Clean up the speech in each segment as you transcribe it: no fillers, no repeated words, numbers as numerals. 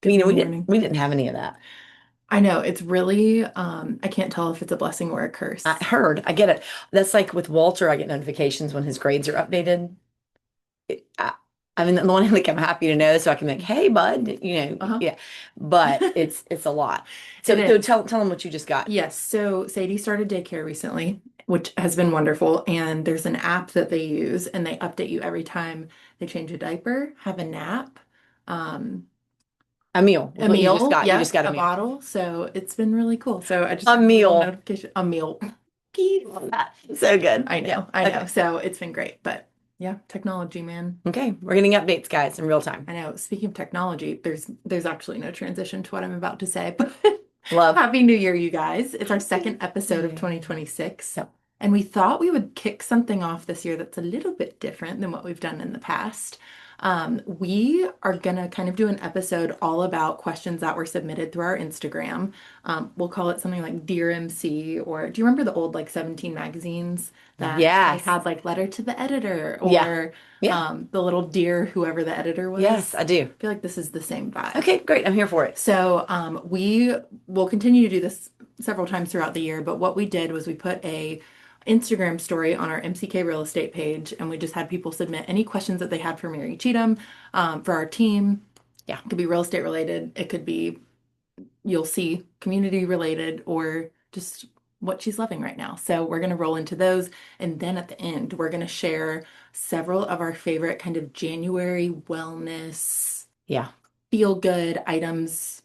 Good We didn't morning. we didn't have any of that. I know it's really, I can't tell if it's a blessing or a I curse. heard, I get it. That's like with Walter, I get notifications when his grades are updated. I, I mean, on the one hand, like I'm happy to know, so I can be like, "Hey, bud," Uh-huh. yeah. But it's a lot. It So is. tell them what you just got. Yes. So Sadie started daycare recently, which has been wonderful. And there's an app that they use, and they update you every time they change a diaper, have a nap, um, A meal with a what you just meal. got. You just Yep, got a a meal. bottle. So it's been really cool. So I just A got a little meal. notification, a meal. Love that. So good. I Yeah. know, I know. Okay. So it's been great. But yeah, technology, man. Okay. We're getting updates, guys, in real time. I know. Speaking of technology, there's actually no transition to what I'm about to say, but Love. Happy New Year, you guys. It's our Happy second New episode of Year. 2026. Yep. And we thought we would kick something off this year that's a little bit different than what we've done in the past. We are gonna kind of do an episode all about questions that were submitted through our Instagram. We'll call it something like Dear MC, or do you remember the old like 17 magazines that they Yes. had like letter to the editor Yeah. or Yeah. the little dear whoever the editor Yes, was? I do. I feel like this is the same vibe. Okay, great. I'm here for it. So we will continue to do this several times throughout the year, but what we did was we put a Instagram story on our MCK real estate page, and we just had people submit any questions that they had for Mary Cheatham, for our team. Yeah. It could be real estate related, it could be, you'll see, community related, or just what she's loving right now. So we're going to roll into those. And then at the end, we're going to share several of our favorite kind of January wellness, Yeah. feel good items,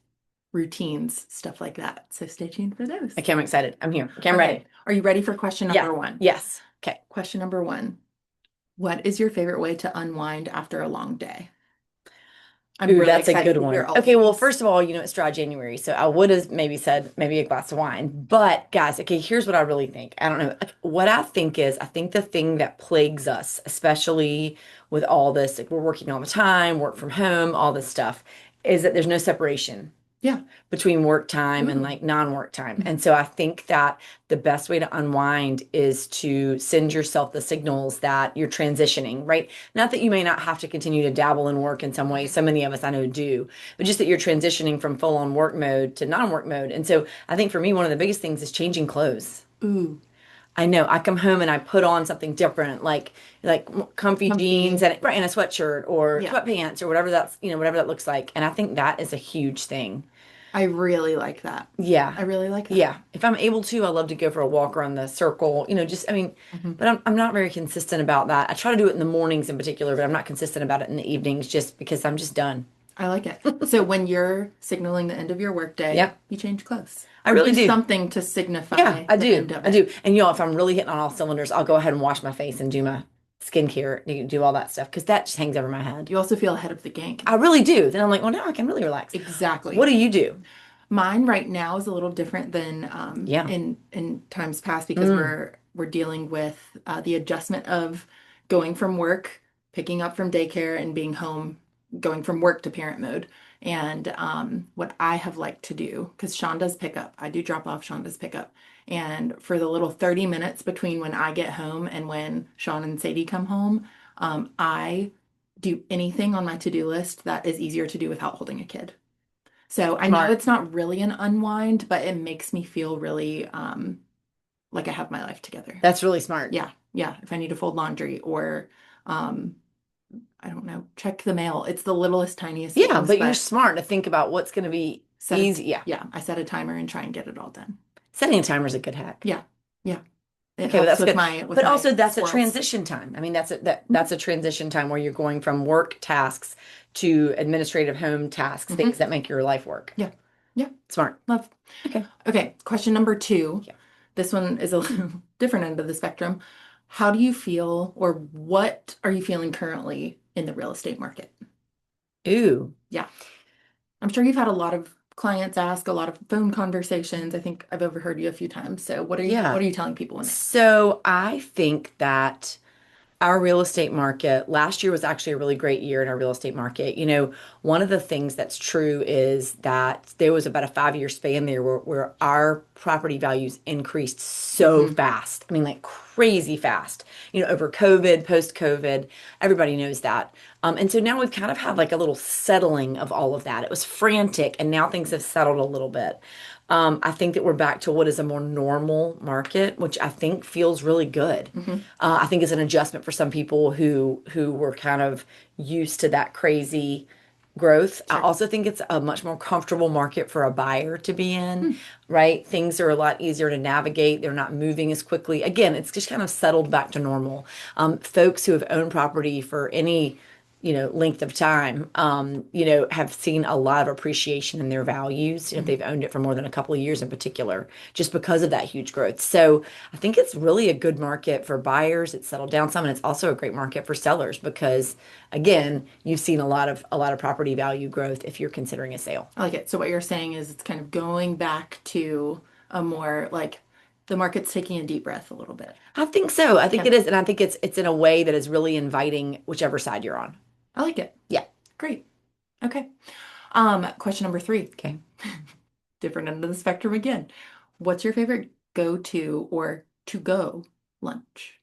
routines, stuff like that. So stay tuned for those. Okay, I'm excited. I'm here. Okay, I'm ready. Okay. Are you ready for question Yeah. number one? Yes. Okay. Question number one. What is your favorite way to unwind after a long day? I'm Ooh, really that's a excited good to hear one. all of Okay, well, these. first of all, it's dry January, so I would have maybe said maybe a glass of wine. But guys, okay, here's what I really think. I don't know. What I think is, I think the thing that plagues us, especially with all this, like we're working all the time, work from home, all this stuff, is that there's no separation Yeah. between work time and Ooh. like non-work time. And so I think that the best way to unwind is to send yourself the signals that you're transitioning, right? Not that you may not have to continue to dabble in work in some way. So many of us I know do, but just that you're transitioning from full on work mode to non-work mode. And so I think for me, one of the biggest things is changing clothes. Ooh. I know I come home and I put on something different, like comfy jeans Comfy. and right and a sweatshirt or Yeah. sweatpants or whatever whatever that looks like. And I think that is a huge thing. I really like that. Yeah. I really like that. Yeah. If I'm able to, I love to go for a walk around the circle, just, I mean, Mhm. but I'm not very consistent about that. I try to do it in the mornings in particular, but I'm not consistent about it in the evenings just because I'm just done. I like it. So when you're signaling the end of your workday, Yep. you change clothes I or really do do. something to Yeah, signify I the do. end of I it. do. And if I'm really hitting on all cylinders, I'll go ahead and wash my face and do my skincare, do all that stuff because that just hangs over my head. You also feel ahead of the game. I really do. Then I'm like, well, now I can really relax. What Exactly. do you do? Mine right now is a little different than Yeah. in times past because Mm, we're dealing with the adjustment of going from work, picking up from daycare, and being home, going from work to parent mode. And what I have liked to do, because Sean does pick up, I do drop off, Sean does pick up. And for the little 30 minutes between when I get home and when Sean and Sadie come home, I do anything on my to-do list that is easier to do without holding a kid. So I know smart. it's not really an unwind, but it makes me feel really like I have my life together. That's really smart. Yeah, yeah. If I need to fold laundry or um, I don't know, check the mail. It's the littlest, tiniest Yeah, things, but you're but smart to think about what's going to be set a easy. Yeah. yeah, I set a timer and try and get it all done. Setting a timer is a good hack. Yeah, yeah. It Okay, well, helps that's with good. my But also that's a squirrels. transition time. I mean, that's Mhm. a transition time where you're going from work tasks to administrative home tasks, things Mhm. that make your life work. Yeah, yeah. Smart. Love. Okay. Okay, question number two. Yeah. This one is a little different end of the spectrum. How do you feel, or what are you feeling currently in the real estate market? Ooh. Yeah, I'm sure you've had a lot of clients ask, a lot of phone conversations. I think I've overheard you a few times. So Yeah. what are you telling people when they ask? So I think that our real estate market last year was actually a really great year in our real estate market. One of the things that's true is that there was about a 5-year span there where our property values increased so Hmm. fast. I mean, like crazy fast, over COVID, post COVID, everybody knows that. And so now we've kind of had like a little settling of all of that. It was frantic, and now things have settled a little bit. I think that we're back to what is a more normal market, which I think feels really good. Hmm. I think it's an adjustment for some people who were kind of used to that crazy growth. I Sure. also think it's a much more comfortable market for a buyer to be in, Hmm. right? Things are a lot easier to navigate. They're not moving as quickly. Again, it's just kind of settled back to normal. Folks who have owned property for any length of time, have seen a lot of appreciation in their values, if Hmm. they've owned it for more than a couple of years in particular, just because of that huge growth. So I think it's really a good market for buyers. It's settled down some, and it's also a great market for sellers because, again, you've seen a lot of property value growth if you're considering a sale. I like it. So what you're saying is it's kind of going back to a more like the market's taking a deep breath a little bit. I think so. I think Okay. it is, and I think it's in a way that is really inviting whichever side you're on. I like it. Yeah. Great. Okay. Question number three. Okay. Different end of the spectrum again. What's your favorite go-to or to-go lunch?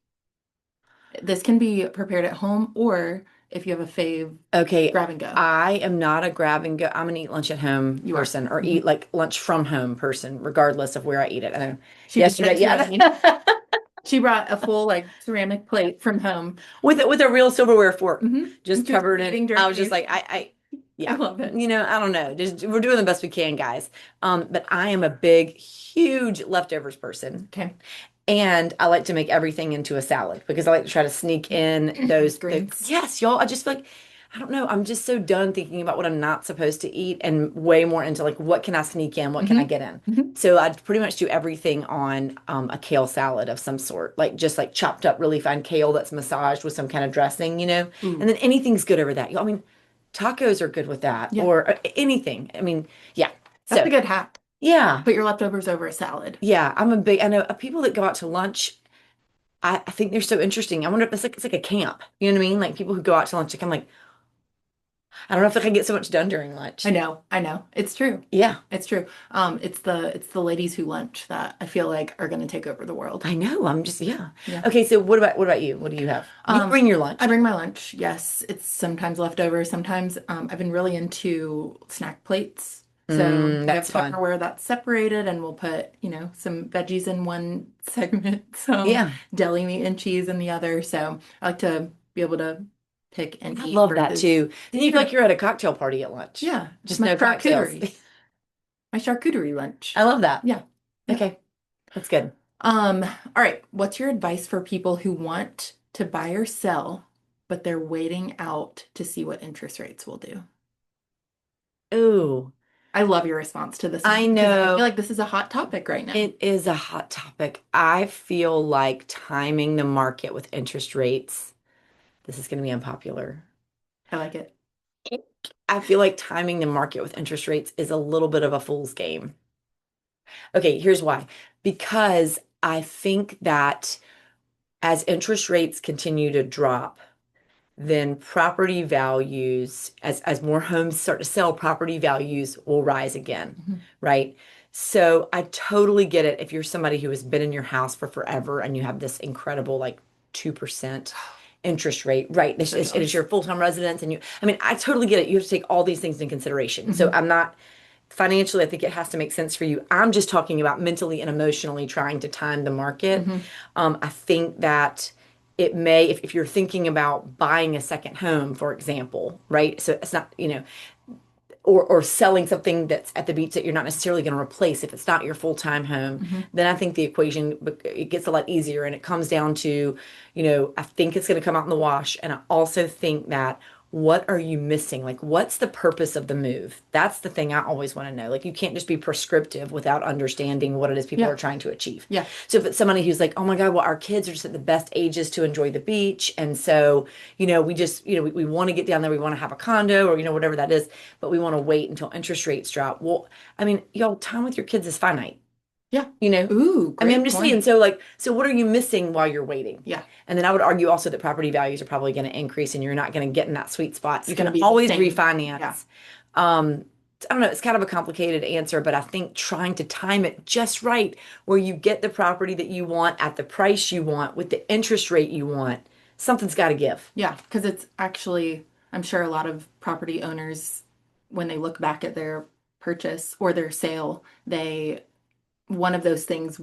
This can be prepared at home or if you have a fave, Okay, grab and go. I am not a grab and go. I'm an eat lunch at home You are. person or eat Mhm. like lunch from home person, regardless of where I eat it. I know She just yesterday, did too, I yeah, mean. She brought a full like ceramic plate from home. with a real silverware fork, Hmm. just She was covered in. eating I was just directly. like, I yeah, love it. I don't know. Just we're doing the best we can, guys. But I am a big, huge leftovers person. Okay. And I like to make everything into a salad because I like to try to sneak in those Greens. yes, y'all. I just feel like I don't know. I'm just so done thinking about what I'm not supposed to eat and way more into like what can I sneak in, what can I Hmm. get in. Hmm. So I pretty much do everything on a kale salad of some sort, like just like chopped up really fine kale that's massaged with some kind of dressing. And Ooh, then anything's good over that. I mean, tacos are good with that yeah. or anything. I mean, yeah. That's So a good hack. yeah. Put your leftovers over a salad. Yeah, I know people that go out to lunch. I think they're so interesting. I wonder if it's like a camp. You know what I mean? Like people who go out to lunch, like I'm like, I don't know if I can get so much done during I lunch. know, I know. It's true. Yeah, It's true. It's the ladies who lunch that I feel like are going to take over the world. I know. I'm just yeah. Yeah. Okay, so what about you? What do you have? You Um, bring your I lunch. bring my lunch. Yes, it's sometimes leftover. Sometimes I've been really into snack plates. So we have That's fun. Tupperware that's separated, and we'll put, some veggies in one segment, some Yeah, deli meat and cheese in the other. So I like to be able to pick and I eat love that versus, too. Then you feel like you're at a cocktail party at lunch. yeah, it's Just my no cocktails. charcuterie, my charcuterie I lunch. love that. Yeah. Yep. Okay, that's good. All right. What's your advice for people who want to buy or sell, but they're waiting out to see what interest rates will do? Ooh, I love your response to this I one because I feel know like this is a hot topic right now. it is a hot topic. I feel like timing the market with interest rates. This is going to be unpopular. I like it. I feel like timing the market with interest rates is a little bit of a fool's game. Okay, here's why. Because I think that as interest rates continue to drop, then property values, as more homes start to sell, property values will rise again, Mhm. right? So I totally get it if you're somebody who has been in your house for forever and you have this incredible like 2% interest rate, right? So It is jealous. your full-time residence and I mean, I totally get it. You have to take all these things into consideration. So Hmm. I'm not financially, I think it has to make sense for you. I'm just talking about mentally and emotionally trying to time the market. Hmm. I think that it may, if you're thinking about buying a second home, for example, right? So it's not, or selling something that's at the beach that you're not necessarily going to replace if it's not your full-time home, Hmm. then I think the equation it gets a lot easier and it comes down to, I think it's going to come out in the wash and I also think that what are you missing? Like what's the purpose of the move? That's the thing I always want to know. Like you can't just be prescriptive without understanding what it is people Yeah. are trying to achieve. Yeah. So if it's somebody who's like, oh my God, well, our kids are just at the best ages to enjoy the beach. And so, we just, we want to get down there. We want to have a condo or, whatever that is, but we want to wait until interest rates drop. Well, I mean, y'all, time with your kids is finite, Yeah. you know? Ooh, I mean, I'm great just saying, point. so what are you missing while you're waiting? Yeah. And then I would argue also that property values are probably going to increase and you're not going to get in that sweet spot. It's You going can to be the always same. Yeah. refinance. Um, I don't know, it's kind of a complicated answer, but I think trying to time it just right where you get the property that you want at the price you want with the interest rate you want, something's got to give. Yeah, because it's actually, I'm sure a lot of property owners, when they look back at their purchase or their sale, one of those things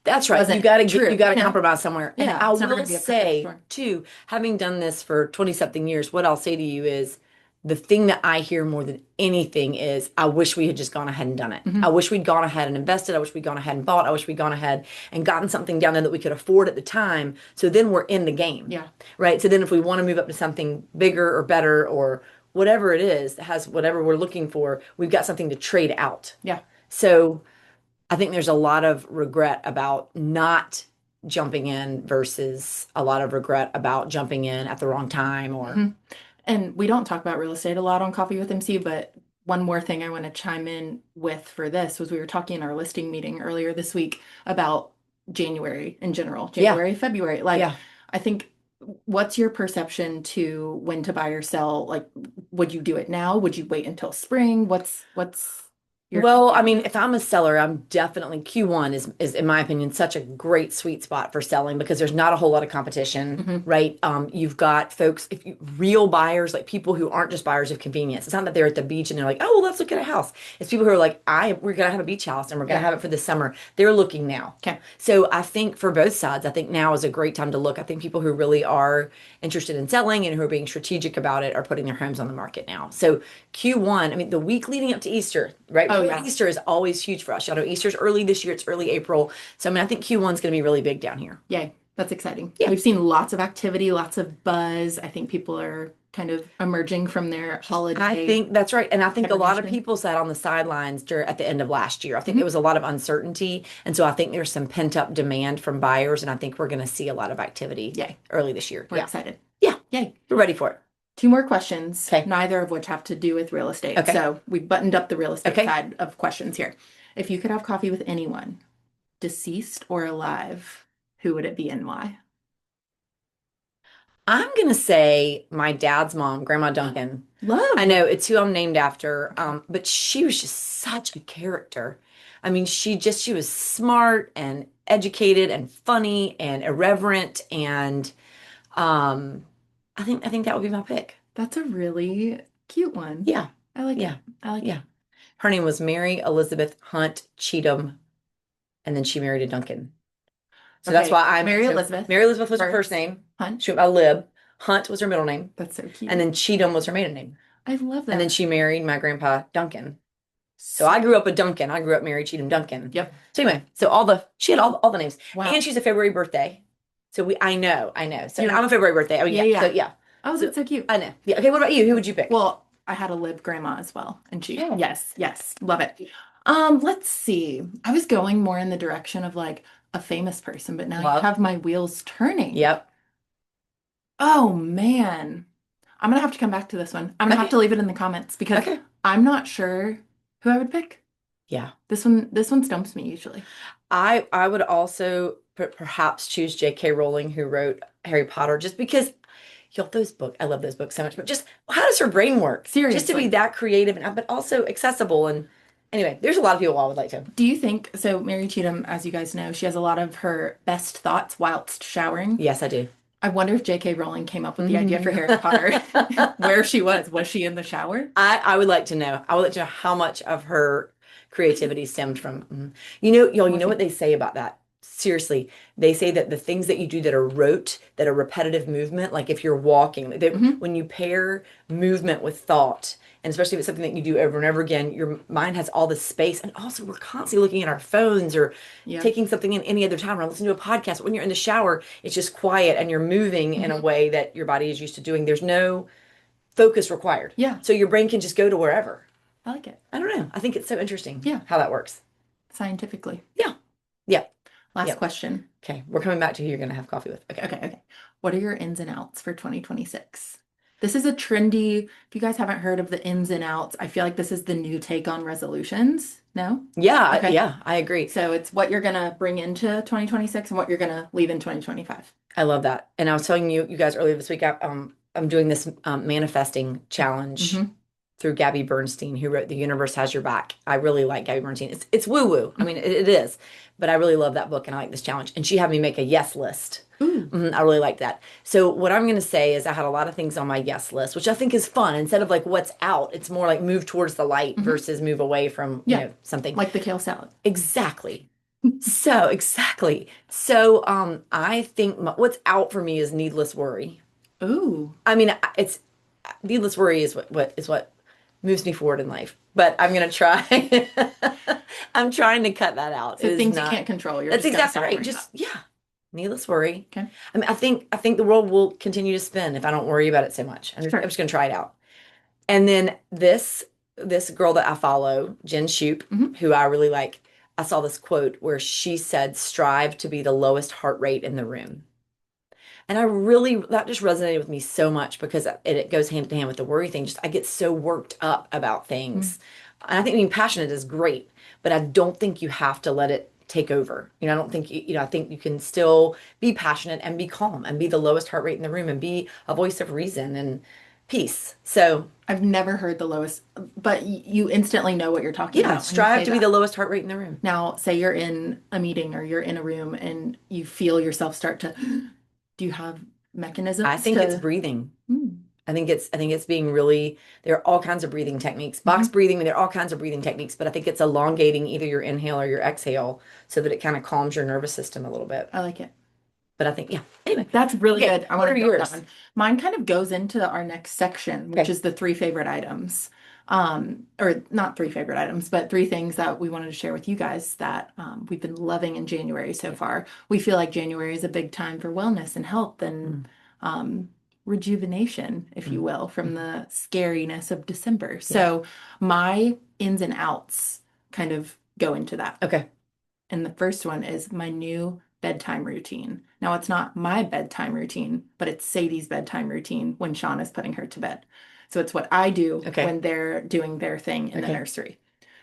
That's right. wasn't You true, got to compromise somewhere. And Yeah, I it's never will going to be a perfect say storm. too, having done this for 20 something years, what I'll say to you is the thing that I hear more than anything is I wish we had just gone ahead and done it. I Hmm. wish we'd gone ahead and invested. I wish we'd gone ahead and bought. I wish we'd gone ahead and gotten something down there that we could afford at the time. So then we're in the game, Yeah, right? So then if we want to move up to something bigger or better or whatever it is that has whatever we're looking for, we've got something to trade out. yeah. So I think there's a lot of regret about not jumping in versus a lot of regret about jumping in at the wrong time or Hmm. And we don't talk about real estate a lot on Coffee with MC, but one more thing I want to chime in with for this was we were talking in our listing meeting earlier this week about January in general, yeah, January, February. Like, yeah. I think, what's your perception to when to buy or sell? Like, would you do it now? Would you wait until spring? What's your Well, I opinion on mean, that? if I'm a seller, I'm definitely Q1 is in my opinion such a great sweet spot for selling because there's not a whole lot of competition, Hmm. right? You've got folks, if you real buyers, like people who aren't just buyers of convenience. It's not that they're at the beach and they're like, oh, well, let's look at a house. It's people who are like, we're gonna have a beach house and we're gonna Yeah. have it for the summer. They're looking now. Okay. So I think for both sides, I think now is a great time to look. I think people who really are interested in selling and who are being strategic about it are putting their homes on the market now. So Q1, I mean, the week leading up to Easter, right Oh, before yeah. Easter is always huge for us. Y'all know Easter's early this year, it's early April. So I mean, I think Q1 is going to be really big down here. Yay. That's exciting. Yeah. We've seen lots of activity, lots of buzz. I think people are kind of emerging from their I holiday think that's right. And I think a lot of hibernation. people sat on the sidelines at the end of last year. I think there Hmm. was a lot of uncertainty. And so I think there's some pent up demand from buyers. And I think we're going to see a lot of activity Yay. early this year. We're Yeah. excited. Yeah. Yay. We're ready for it. Two more questions, Okay. neither of which have to do with real estate. Okay. So we buttoned up the real estate Okay. side of questions here. If you could have coffee with anyone, deceased or alive, who would it be and why? I'm gonna say my dad's mom, Grandma Duncan. I Love. know it's who I'm named after, Okay. but she was just such a character. I mean, she was smart and educated and funny and irreverent, and um, I think that would be my pick. That's a really cute one. Yeah, I like it. yeah, I like it. yeah. Her name was Mary Elizabeth Hunt Cheatham, and then she married a Duncan. So that's Okay. why Mary so Elizabeth Mary Elizabeth was her first first. name. Hunt. She went by Lib. Hunt was her middle name, That's so and cute. then Cheatham was her maiden name. I love And then that. she married my grandpa Duncan. So I So, grew up a Duncan. I grew up Mary Cheatham Duncan. yep. So anyway, so she had all the names. Wow. And she's a February birthday. So I know. So You're, I'm a February birthday. Oh yeah, yeah. So yeah. yeah. Oh, So that's so cute. I know. Yeah. Okay, what about you? Who would you pick? Well, I had a live grandma as well, and Yeah. yes, yes, love it. Let's see. I was going more in the direction of like a famous person, but now you Love. have my wheels turning. Yep. Oh man. I'm gonna have to come back to this one. I'm gonna have Okay. to leave it in the comments because Okay. I'm not sure who I would pick. Yeah. This one stumps me usually. I would also perhaps choose J.K. Rowling, who wrote Harry Potter, just because y'all those books. I love those books so much. But just how does her brain work? Just to be Seriously. that creative and but also accessible. And anyway, there's a lot of people I would like to. Do you think so? Mary Cheatham, as you guys know, she has a lot of her best thoughts whilst showering. Yes, I do. I wonder if J.K. Rowling came up with the idea for Mhm. Harry Potter, where she was. Was she in the shower? I would like to know. I would like to know how much of her creativity stemmed from. You know, y'all, you Well, I know what think. they say about that? Seriously, they say that the things that you do that are rote, that are repetitive movement, like if you're walking, Hmm. when you pair movement with thought, and especially if it's something that you do over and over again, your mind has all this space. And also, we're constantly looking at our phones or Yeah. taking something in any other time or listening to a podcast. When you're in the shower, it's just quiet and you're moving in a Hmm. way that your body is used to doing. There's no focus required. Yeah. So your brain can just go to wherever. I like it. I don't know. I think it's so interesting Yeah. how that works. Scientifically. Yeah. Yeah. Last Yeah. question. Okay. We're coming back to who you're going to have coffee with. Okay. Okay. Okay. What are your ins and outs for 2026? This is a trendy, if you guys haven't heard of the ins and outs, I feel like this is the new take on resolutions. No? Yeah. Okay. Yeah. I agree. So it's what you're gonna bring into 2026 and what you're gonna leave in 2025. I love that. And I was telling you guys earlier this week, I'm doing this manifesting challenge Hmm. through Gabby Bernstein, who wrote The Universe Has Your Back. I really like Gabby Bernstein. It's woo-woo. I mean, it is, but I really love that book and I like this challenge. And she had me make a yes list. Ooh. I really like that. So what I'm going to say is I had a lot of things on my yes list, which I think is fun. Instead of like what's out, it's more like move towards the light Hmm. versus move away from, Yeah, something. like the kale salad. Exactly. So, exactly. So, I think what's out for me is needless worry. Ooh. I mean, it's needless worry is what moves me forward in life. But I'm gonna try. I'm trying to cut that out. So It is things you not. can't control, you're That's just gonna exactly stop right. worrying about. Just yeah, needless worry. Okay. I mean, I think the world will continue to spin if I don't worry about it so much. I'm Sure. just gonna try it out. And then this girl that I follow, Jen Shoop, Hmm. who I really like, I saw this quote where she said, "Strive to be the lowest heart rate in the room." And I really, that just resonated with me so much because it goes hand in hand with the worry thing. Just I get so worked up about things. And I think being passionate is great, but I don't think you have to let it take over. I don't think, I think you can still be passionate and be calm and be the lowest heart rate in the room and be a voice of reason and peace. So, I've never heard the lowest, but you instantly know what you're talking yeah, about when you strive say to be the that. lowest heart rate in the room. Now, say you're in a meeting or you're in a room and you feel yourself start to, do you have I mechanisms think it's to, breathing. hmm, I think it's being really, there are all kinds of breathing techniques. Box hmm. breathing, there are all kinds of breathing techniques, but I think it's elongating either your inhale or your exhale so that it kind of calms your nervous system a little bit. I like it. But I think, yeah. Anyway, That's really okay. good. I What want are to build that yours? one. Mine kind of goes into our next section, which Okay. is the three favorite items. Or not three favorite items, but three things that we wanted to share with you guys that we've been loving in January so Yeah. far. We feel like January is a big time for wellness and health and Mm, um, rejuvenation, if you mm, will, from mhm. the scariness of December. Yeah. So my ins and outs kind of go into that. Okay. And the first one is my new bedtime routine. Now, it's not my bedtime routine, but it's Sadie's bedtime routine when Sean is putting her to bed. So it's what I do Okay. when they're doing their thing in the Okay. nursery.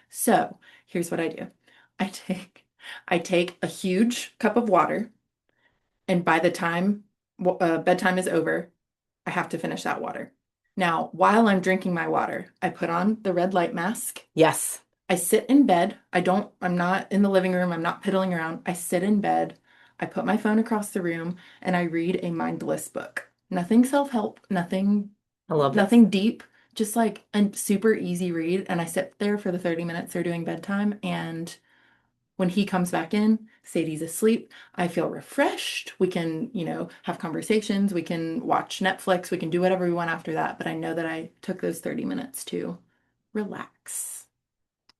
So here's what I do. I take I take a huge cup of water, and by the time bedtime is over, I have to finish that water. Now, while I'm drinking my water, I put on the red light mask. Yes. I sit in bed. I'm not in the living room. I'm not piddling around. I sit in bed. I put my phone across the room and I read a mindless book. Nothing self-help, I love this. nothing deep, just like a super easy read. And I sit there for the 30 minutes they're doing bedtime. And when he comes back in, Sadie's asleep. I feel refreshed. We can, have conversations. We can watch Netflix. We can do whatever we want after that. But I know that I took those 30 minutes to relax.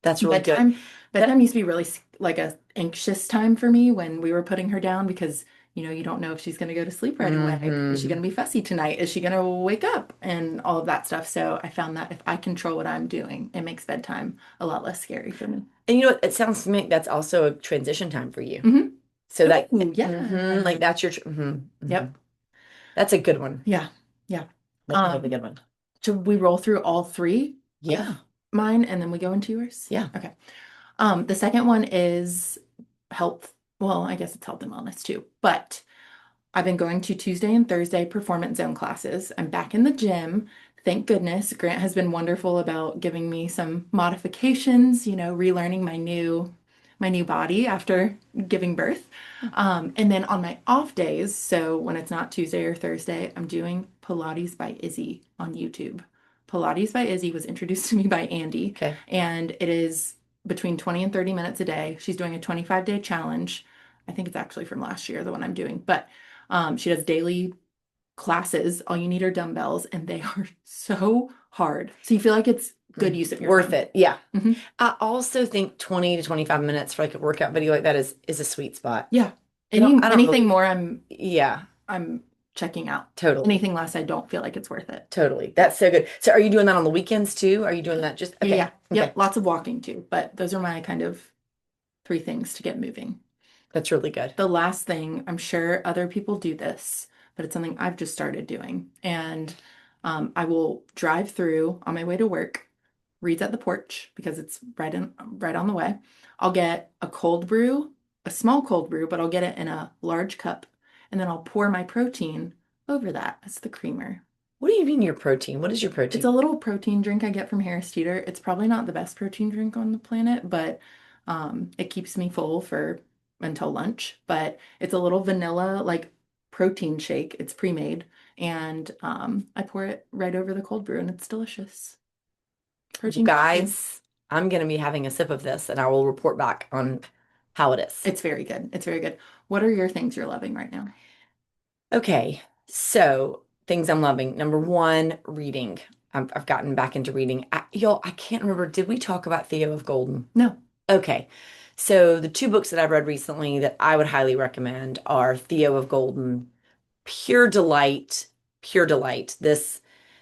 That's really good. Bedtime, That bedtime used to be really like a anxious time for me when we were putting her down because, you don't know if she's going to go to sleep right away. Is she going to hmm be fussy tonight? Is she going to wake up? And all of that stuff. So I found that if I control what I'm doing, it makes bedtime a lot less scary for me. And you know what? It sounds to me like that's also a transition time for you. Hmm. So that, Oh, like yeah. that's your, Yep. that's a good one. Yeah. Yeah. That's a really Um, good one. should we roll through all three of Yeah. mine and then we go into yours? Yeah. Okay. The second one is health. Well, I guess it's health and wellness too, but I've been going to Tuesday and Thursday performance zone classes. I'm back in the gym. Thank goodness. Grant has been wonderful about giving me some modifications, relearning my new body after giving birth. And then on my off days, so when it's not Tuesday or Thursday, I'm doing Pilates by Izzy on YouTube. Pilates by Izzy was introduced to me by Andy, Okay. and it is between 20 and 30 minutes a day. She's doing a 25-day challenge. I think it's actually from last year, the one I'm doing, but she does daily classes. All you need are dumbbells, and they are so hard. So you feel like it's good use of your Worth time. it. Yeah. Hmm. I also think 20 to 25 minutes for like a workout video like that is a sweet spot. Yeah. I don't Anything really, more, yeah, I'm checking out. totally. Anything less, I don't feel like it's worth it. Totally. That's so good. So are you doing that on the weekends too? Are you doing that just Yeah, okay. yeah. Okay. Yep. Lots of walking too, but those are my kind of three things to get moving. That's really good. The last thing, I'm sure other people do this, but it's something I've just started doing. And I will drive through on my way to work, reads at the porch because it's right on the way. I'll get a cold brew, a small cold brew, but I'll get it in a large cup, and then I'll pour my protein over that as the creamer. What do you mean your protein? What is your It's a protein? little protein drink I get from Harris Teeter. It's probably not the best protein drink on the planet, but it keeps me full for until lunch. But it's a little vanilla like protein shake. It's pre-made, and I pour it right over the cold brew, and it's delicious. Well, Protein coffee. guys, I'm going to be having a sip of this and I will report back on how it is. It's very good. It's very good. What are your things you're loving right now? Okay, so things I'm loving. Number one, reading. I've gotten back into reading. Y'all, I can't remember. Did we talk about Theo of Golden? No. Okay, so the two books that I've read recently that I would highly recommend are Theo of Golden, pure delight, pure delight. This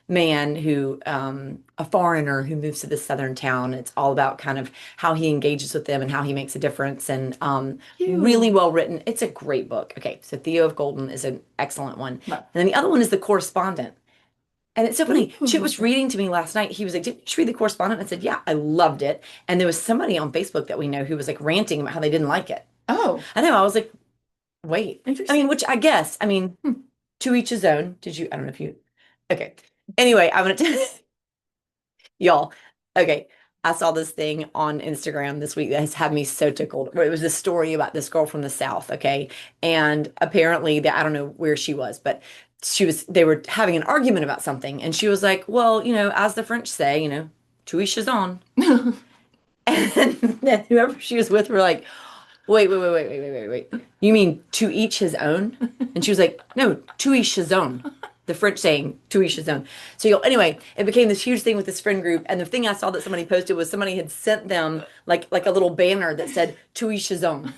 man who, a foreigner who moves to this southern town. It's all about kind of how he engages with them and how he makes a difference, and really You well written. It's a great book. Okay, so Theo of Golden is an excellent one. And love. then the other one is The Correspondent. And it's so funny. Chip Ooh. was reading to me last night. He was like, "Did you read The Correspondent?" I said, "Yeah, I loved it." And there was somebody on Facebook that we know who was like ranting about how they didn't like it. Oh, I know. I was like, wait. I mean, interesting. which I guess, I mean, Hmm. to each his own. Did you? I don't know if you. Okay. Anyway, I'm gonna y'all. Okay. I saw this thing on Instagram this week that has had me so tickled. Where it was this story about this girl from the South, okay? And apparently that I don't know where she was, but they were having an argument about something, and she was like, well, as the French say, to each his own. And then whoever she was with were like, wait, wait, wait, wait, wait, wait, wait, wait. You mean to each his own? And she was like, no, to each his own. The French saying to each his own. So anyway, it became this huge thing with this friend group. And the thing I saw that somebody posted was somebody had sent them like a little banner that said to each his own.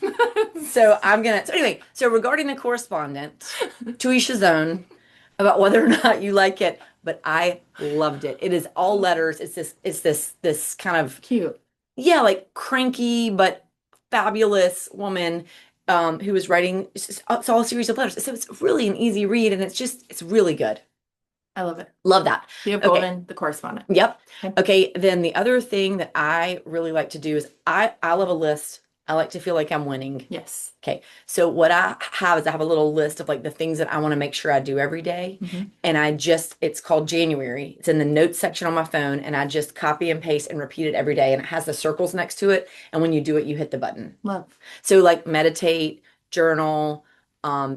So anyway, so regarding the correspondent, to each his own about whether or not you like it, but I loved it. It is all letters. It's this kind of, Cute. yeah, like cranky but fabulous woman who was writing it's all a series of letters. So it's really an easy read and it's really good. I love it. Love that. Theo Okay. Golden, the correspondent. Yep. Okay. Okay, then the other thing that I really like to do is I love a list. I like to feel like I'm winning. Yes. Okay. So what I have is I have a little list of like the things that I want to make sure I do every day. Hmm. And it's called January. It's in the notes section on my phone. And I just copy and paste and repeat it every day. And it has the circles next to it. And when you do it, you hit the button. Love. So like meditate, journal,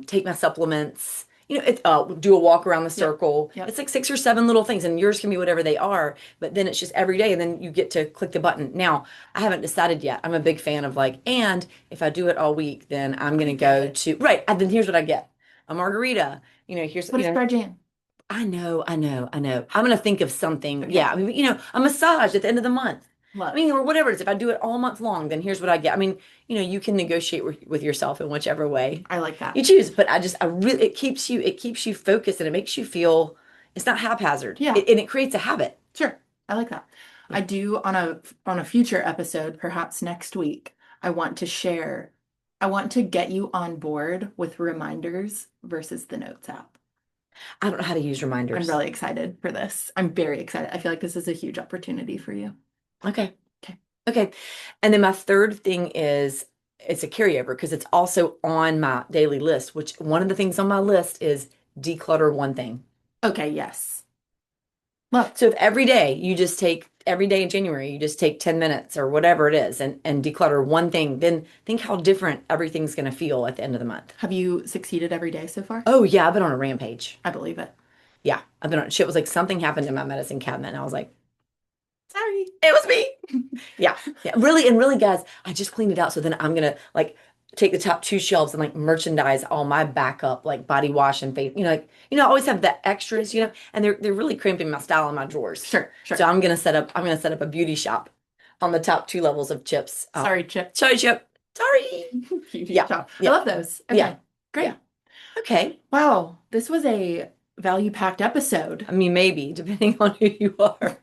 take my supplements, do a walk around the Yep. circle. Yep. It's like six or seven little things, and yours can be whatever they are. But then it's just every day, and then you get to click the button. Now, I haven't decided yet. I'm a big fan of like, and if I do it all week, then I'm I gonna get go it. to right. And then here's what I get: a margarita. Here's What is dry jam? I know, I know, I know. I'm gonna think of something. Yeah, Okay. I mean, a massage at the end of the month. I Love. mean, or whatever it is. If I do it all month long, then here's what I get. I mean, you can negotiate with yourself in whichever way I like that. you choose. But I really, it keeps you focused and it makes you feel it's not haphazard. Yeah, And it creates a habit. sure. I like that. I Yeah. do on a future episode, perhaps next week, I want to share, I want to get you on board with reminders versus the Notes app. I don't know how to use I'm reminders. really excited for this. I'm very excited. I feel like this is a huge opportunity for you. Okay. Okay. Okay. And then my third thing is it's a carryover because it's also on my daily list, which one of the things on my list is declutter one thing. Okay, yes. Love. So if every day in January, you just take 10 minutes or whatever it is and declutter one thing, then think how different everything's going to feel at the end of the month. Have you succeeded every day so far? Oh, yeah, I've been on a rampage. I believe it. Yeah, I've been on shit was like something happened in my medicine cabinet and I was like, Sorry. it was me. Yeah. Yeah. Really, and really, guys, I just cleaned it out. So then I'm gonna like take the top two shelves and like merchandise all my backup, like body wash and face, I always have the extras, and they're really cramping my style in my drawers. Sure, So sure. I'm gonna set up a beauty shop on the top two levels of chips. Sorry, Chip. Sorry, Chip. Sorry. Beauty Yeah. shop. I Yeah. love those. Yeah. Okay, great. Yeah. Okay. Wow, this was a value-packed episode. I mean, maybe depending on who you are,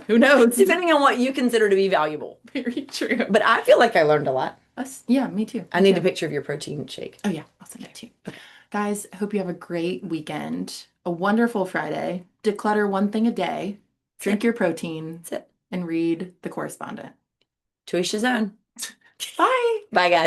Who knows? depending on what you consider to be valuable. Very true. But I feel like I learned a lot. Us, yeah, me too. I Me need a too. picture of your protein shake. Oh yeah, I'll send it to you. Okay. Guys, I hope you have a great weekend, a wonderful Friday. Declutter one thing a day, That's drink it. your protein, That's it. and read The Correspondent. To each his own. Bye. Bye, guys.